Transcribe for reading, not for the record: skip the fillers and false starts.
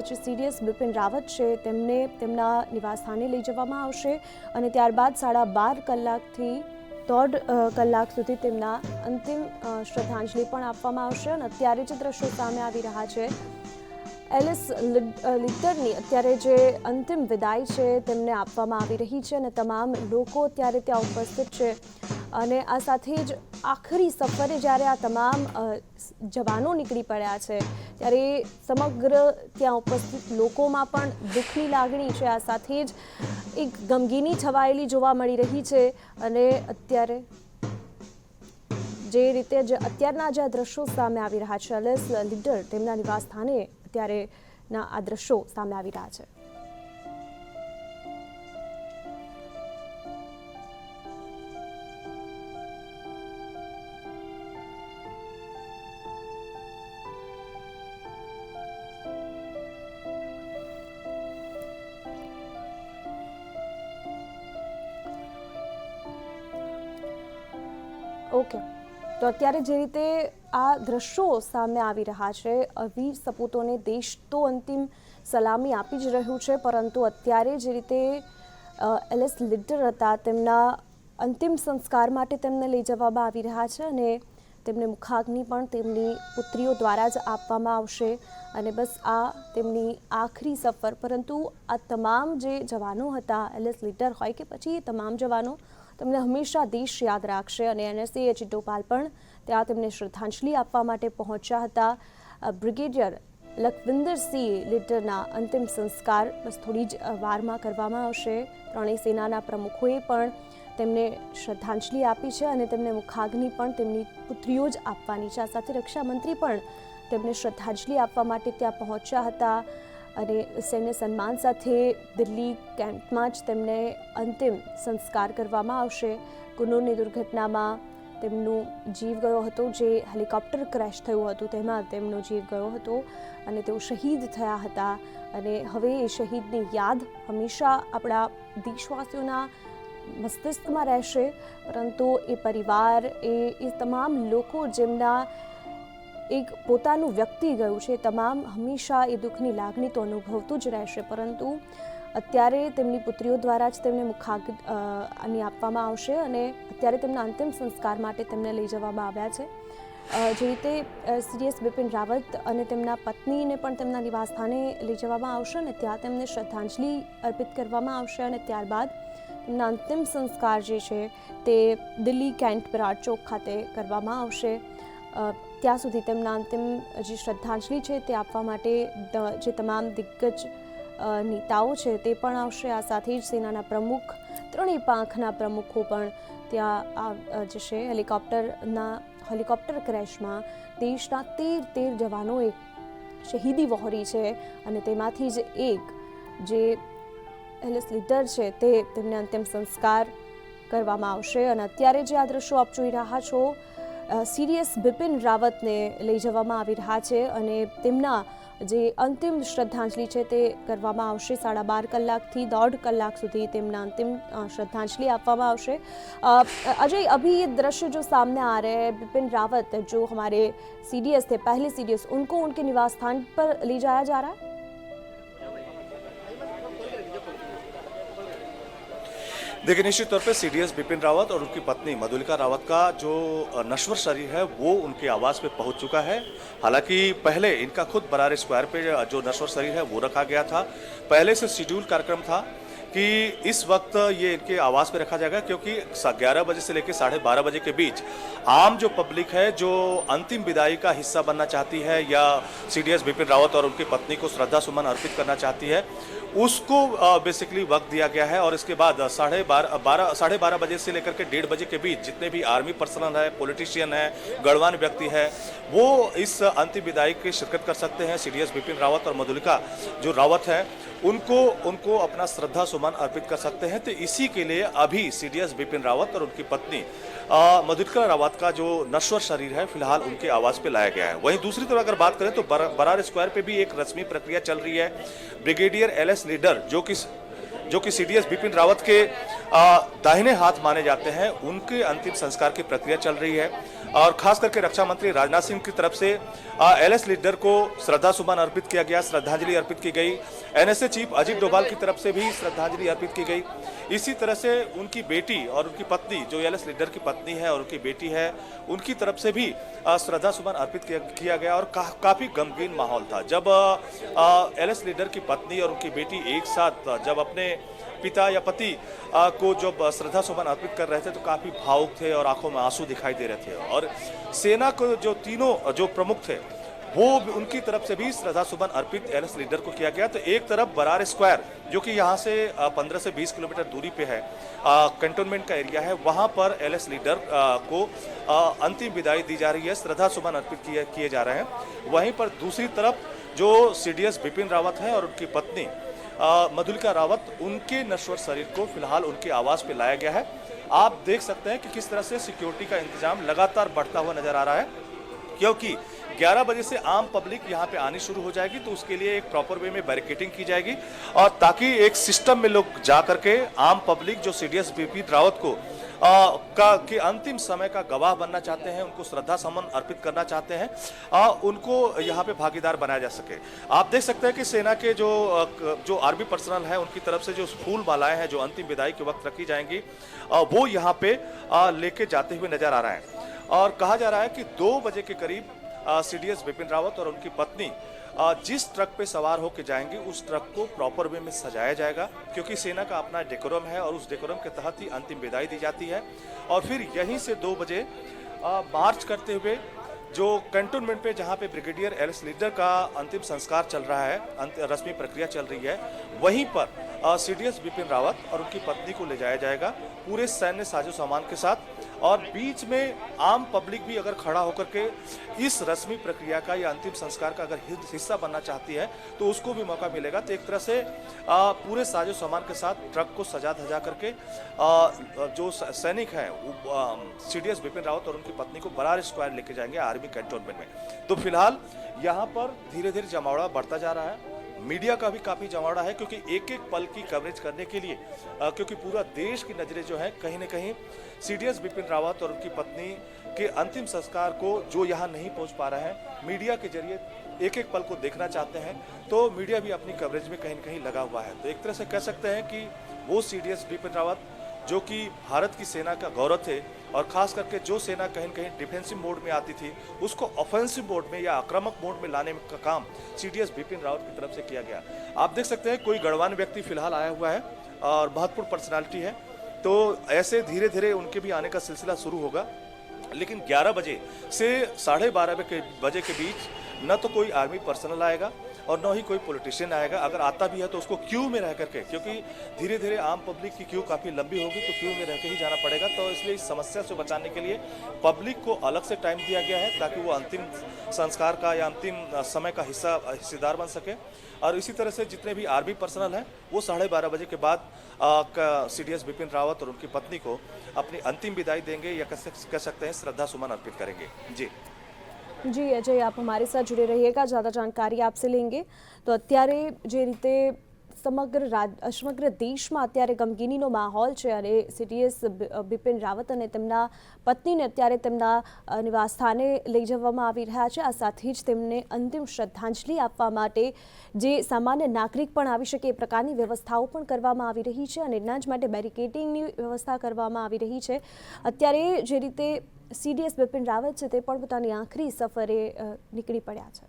જે સીડીએસ બિપિન રાવત છે તેમને તેમના નિવાસસ્થાને લઈ જવામાં આવશે અને ત્યારબાદ 12.5 કલાકથી 1.5 કલાક સુધી તેમના અંતિમ શ્રદ્ધાંજલિ પણ આપવામાં આવશે અને અત્યારે જે દ્રશ્યો સામે આવી રહ્યા છે એલિસ લિટરની અત્યારે જે અંતિમ વિદાય છે તેમને આપવામાં આવી રહી છે અને તમામ લોકો અત્યારે ત્યાં ઉપસ્થિત છે અને આ સાથે જ આખરી સફરે જ્યારે આ તમામ જવાનો નીકળી પડ્યા છે ત્યારે સમગ્ર ત્યાં ઉપસ્થિત લોકોમાં પણ દુઃખની લાગણી છે, આ સાથે જ એક ગમગીની છવાયેલી જોવા મળી રહી છે અને અત્યારે જે રીતે અત્યારના જે દ્રશ્યો સામે આવી રહ્યા છે એલિસ લિટર તેમના નિવાસ સ્થાને અત્યારેના આ દ્રશ્યો સામે આવી રહ્યા છે. ઓકે, તો અત્યારે જે રીતે આ દ્રશ્યો સામે આવી રહ્યા છે, વીર સપૂતોને દેશ તો અંતિમ સલામી આપી જ રહ્યું છે, પરંતુ અત્યારે જે રીતે એલિસ લિટર હતા તેમના અંતિમ સંસ્કાર માટે તેમને લઈ જવામાં આવી રહ્યા છે અને તેમને મુખાગ્નિ પણ તેમની પુત્રીઓ દ્વારા જ આપવામાં આવશે અને બસ આ તેમની આખરી સફર. પરંતુ આ તમામ જે જવાનો હતા, એલિસ લિટર હોય કે પછી તમામ જવાનો, તેમને હંમેશા દેશ યાદ રાખશે અને NSA અજીત ડોભાલ પણ ત્યાં તેમને શ્રદ્ધાંજલિ આપવા માટે પહોંચ્યા હતા. બ્રિગેડિયર લખવિંદરસિંહ લિટરના અંતિમ સંસ્કાર બસ થોડી જ વારમાં કરવામાં આવશે. ત્રણેય સેનાના પ્રમુખોએ પણ તેમને શ્રદ્ધાંજલિ આપી છે અને તેમને મુખાગ્નિ પણ તેમની પુત્રીઓ જ આપવાની છે. આ સાથે રક્ષામંત્રી પણ તેમને શ્રદ્ધાંજલિ આપવા માટે ત્યાં પહોંચ્યા હતા અને સૈન્ય સન્માન સાથે દિલ્હી કેમ્પમાં જ તેમને અંતિમ સંસ્કાર કરવામાં આવશે. કુન્નુરની દુર્ઘટનામાં તેમનો જીવ ગયો હતો, જે હેલિકોપ્ટર ક્રેશ થયું હતું તેમાં તેમનો જીવ ગયો હતો અને તેઓ શહીદ થયા હતા અને હવે એ શહીદની યાદ હંમેશા આપણા દેશવાસીઓના મસ્તિષ્કમાં રહેશે. પરંતુ એ પરિવાર, એ તમામ લોકો જેમના એક પોતાનું વ્યક્તિ ગયું છે, તમામ હંમેશા એ દુઃખની લાગણી તો અનુભવતું જ રહેશે. પરંતુ અત્યારે તેમની પુત્રીઓ દ્વારા જ તેમને મુખાગ્નિ આપવામાં આવશે અને અત્યારે તેમના અંતિમ સંસ્કાર માટે તેમને લઈ જવામાં આવ્યા છે. જે રીતે સીડીએસ બિપિન રાવત અને તેમના પત્નીને પણ તેમના નિવાસસ્થાને લઈ જવામાં આવશે અને ત્યાં તેમને શ્રદ્ધાંજલિ અર્પિત કરવામાં આવશે અને ત્યારબાદ તેમના અંતિમ સંસ્કાર જે છે તે દિલ્હી કેન્ટ પરાડ ચોક ખાતે કરવામાં આવશે. ત્યાં સુધી તેમના અંતિમ જે શ્રદ્ધાંજલિ છે તે આપવા માટે જે તમામ દિગ્ગજ નેતાઓ છે તે પણ આવશે. આ સાથે જ સેનાના પ્રમુખ, ત્રણેય પાંખના પ્રમુખો પણ ત્યાં જશે. હેલિકોપ્ટર ક્રેશમાં દેશના 13 જવાનોએ શહીદી વહોરી છે અને તેમાંથી જ એક જે એલિસ લિટર છે તેમને અંતિમ સંસ્કાર કરવામાં આવશે. અને અત્યારે જે આ દ્રશ્યો આપ જોઈ રહ્યા છો, સીડીએસ બિપિન રાવતને લઈ જવામાં આવી રહ્યા છે અને તેમના જે અંતિમ શ્રદ્ધાંજલિ છે તે કરવામાં આવશે. 12.5 કલાકથી 1.5 कलाक સુધી તેમના अंतिम श्रद्धांजलि આપવામાં આવશે. अजय, अभी ये दृश्य जो सामने आ रहे हैं, बिपिन रावत जो हमारे सीडीएस थे, पहले सीडीएस, उनको उनके निवास स्थान पर ले जाया जा रहा है. देखिए, निश्चित तौर पे सीडीएस बिपिन रावत और उनकी पत्नी मधुलिका रावत का जो नश्वर शरीर है वो उनके आवास पे पहुंच चुका है. हालांकि पहले इनका खुद बरार स्क्वायर पे जो नश्वर शरीर है वो रखा गया था. पहले से शेड्यूल कार्यक्रम था कि इस वक्त ये इनके आवास पे रखा जाएगा, क्योंकि 11 बजे से लेकर 12:30 बजे के बीच आम जो पब्लिक है जो अंतिम विदाई का हिस्सा बनना चाहती है या सीडीएस बिपिन रावत और उनकी पत्नी को श्रद्धा सुमन अर्पित करना चाहती है, उसको बेसिकली वक्त दिया गया है. और इसके बाद 12:30 बजे से लेकर के 1:30 बजे के बीच जितने भी आर्मी पर्सनल है, पॉलिटिशियन है, गणमान्य व्यक्ति है, वो इस अंतिम विदाई की शिरकत कर सकते हैं. सीडीएस बिपिन रावत और मधुलिका जो रावत है उनको अपना श्रद्धा सुमन अर्पित कर सकते हैं. तो इसी के लिए अभी सीडीएस बिपिन रावत और उनकी पत्नी मधुलिका रावत का जो नश्वर शरीर है फिलहाल उनके आवास पे लाया गया है. वहीं दूसरी तरफ अगर बात करें तो बरार स्क्वायर पे भी एक रस्मी प्रक्रिया चल रही है. ब्रिगेडियर एलिस लीडर जो कि सीडीएस बिपिन रावत के दाहिने हाथ माने जाते हैं, उनके अंतिम संस्कार की प्रक्रिया चल रही है. और खास करके रक्षा मंत्री राजनाथ सिंह की तरफ से एलएस लीडर को श्रद्धा सुमन अर्पित किया गया, श्रद्धांजलि अर्पित की गई। एनएसए चीफ अजीत डोभाल की तरफ से भी श्रद्धांजलि अर्पित की गई। इसी तरह से उनकी बेटी और उनकी पत्नी, जो एलएस लीडर की पत्नी है और उनकी बेटी है, उनकी तरफ से भी श्रद्धा सुमन अर्पित किया गया और काफी गमगीन माहौल था। जब एलएस लीडर की पत्नी और उनकी बेटी एक साथ जब अपने पिता या पति को जब श्रद्धा सुमन अर्पित कर रहे थे तो काफी भावुक थे और आंखों में आंसू दिखाई दे रहे थे। और सेना को जो तीनों जो प्रमुख थे वो उनकी तरफ से भी श्रद्धा सुमन अर्पित एलएस लीडर को किया गया। तो एक तरफ बरार स्क्वायर, जो कि यहाँ से 15 से 20 किलोमीटर दूरी पे है, कंटोनमेंट का एरिया है, वहां पर एलएस लीडर को अंतिम विदाई दी जा रही है, श्रद्धा सुमन अर्पित किए जा रहे हैं। वहीं पर दूसरी तरफ जो सीडीएस बिपिन रावत है और उनकी पत्नी मधुलिका रावत, उनके नश्वर शरीर को फिलहाल उनके आवास पे लाया गया है। आप देख सकते हैं कि किस तरह से सिक्योरिटी का इंतजाम लगातार बढ़ता हुआ नजर आ रहा है, क्योंकि 11 बजे से आम पब्लिक यहाँ पे आनी शुरू हो जाएगी। तो उसके लिए एक प्रॉपर वे में बैरिकेडिंग की जाएगी और ताकि एक सिस्टम में लोग जा करके आम पब्लिक जो सीडीएस बिपिन रावत को के अंतिम समय का गवाह बनना चाहते हैं, उनको श्रद्धा सुमन अर्पित करना चाहते हैं, उनको यहाँ पे भागीदार बनाया जा सके। आप देख सकते हैं कि सेना के जो आर्मी पर्सनल है, उनकी तरफ से जो फूल मालाएं हैं जो अंतिम विदाई के वक्त रखी जाएंगी, वो यहाँ पे लेके जाते हुए नजर आ रहा है। और कहा जा रहा है कि 2 बजे के करीब सीडीएस बिपिन रावत और उनकी पत्नी जिस ट्रक पे सवार होकर जाएंगे उस ट्रक को प्रॉपर वे में सजाया जाएगा, क्योंकि सेना का अपना डेकोरम है और उस डेकोरम के तहत ही अंतिम विदाई दी जाती है। और फिर यहीं से 2 बजे मार्च करते हुए जो कंटोनमेंट पे जहां पे ब्रिगेडियर एलएस लीडर का अंतिम संस्कार चल रहा है, रस्मी प्रक्रिया चल रही है, वहीं पर सीडीएस बिपिन रावत और उनकी पत्नी को ले जाया जाएगा पूरे सैन्य साजो सामान के साथ। और बीच में आम पब्लिक भी अगर खड़ा होकर के इस रस्मी प्रक्रिया का या अंतिम संस्कार का अगर हिस्सा बनना चाहती है तो उसको भी मौका मिलेगा। तो एक तरह से पूरे साजो सामान के साथ ट्रक को सजा धजा करके जो सैनिक हैं सीडीएस बिपिन रावत और उनकी पत्नी को बरार स्क्वायर लेके जाएंगे आर्मी कैंटोनमेंट में। तो फिलहाल यहाँ पर धीरे धीरे जमावड़ा बढ़ता जा रहा है। मीडिया का भी काफी जमावड़ा है, क्योंकि एक एक पल की कवरेज करने के लिए क्योंकि पूरा देश की नजरें जो है कहीं न कहीं सीडीएस बिपिन रावत और उनकी पत्नी के अंतिम संस्कार को जो यहाँ नहीं पहुंच पा रहे हैं, मीडिया के जरिए एक एक पल को देखना चाहते हैं। तो मीडिया भी अपनी कवरेज में कहीं न कहीं लगा हुआ है। तो एक तरह से कह सकते हैं कि वो सीडीएस बिपिन रावत जो कि भारत की सेना का गौरव थे, और खास करके जो सेना कहीं कहीं डिफेंसिव मोड में आती थी उसको ऑफेंसिव मोड में या आक्रामक मोड में लाने का काम सीडीएस बिपिन रावत की तरफ से किया गया। आप देख सकते हैं कोई गणवान व्यक्ति फिलहाल आया हुआ है और महत्वपूर्ण पर्सनालिटी है, तो ऐसे धीरे धीरे उनके भी आने का सिलसिला शुरू होगा। लेकिन 11 बजे से 12:30 बजे के बीच न तो कोई आर्मी पर्सनल आएगा और न ही कोई पॉलिटिशियन आएगा। अगर आता भी है तो उसको क्यू में रह करके, क्योंकि धीरे धीरे आम पब्लिक की क्यू काफ़ी लंबी होगी, तो क्यू में रह के ही जाना पड़ेगा। तो इसलिए इस समस्या से बचाने के लिए पब्लिक को अलग से टाइम दिया गया है ताकि वो अंतिम संस्कार का या अंतिम समय का हिस्सेदार बन सके। और इसी तरह से जितने भी आर्मी पर्सनल हैं वो 12:30 बजे के बाद सीडीएस बिपिन रावत और उनकी पत्नी को अपनी अंतिम विदाई देंगे या कह सकते हैं श्रद्धा सुमन अर्पित करेंगे। जी अजय, आप हमारे साथ जुड़े रहिएगा, ज़्यादा जानकारी आपसे लेंगे। तो અત્યારે જે રીતે સમગ્ર દેશમાં અત્યારે ગમગીનીનો માહોલ છે અને સીડીએસ બિપિન રાવત અને તેમના પત્નીને અત્યારે તેમના નિવાસસ્થાને લઈ જવામાં આવી રહ્યા છે। આ સાથે જ તેમને અંતિમ શ્રદ્ધાંજલિ આપવા માટે જે સામાન્ય નાગરિક પણ આવી શકે એ પ્રકારની વ્યવસ્થાઓ પણ કરવામાં આવી રહી છે અને એના જ માટે બેરિકેડિંગની વ્યવસ્થા કરવામાં આવી રહી છે। અત્યારે જે રીતે सीडीएस बिपिन रावत છે તે પણ પોતાની આખરી સફરે નીકળી પડ્યા છે।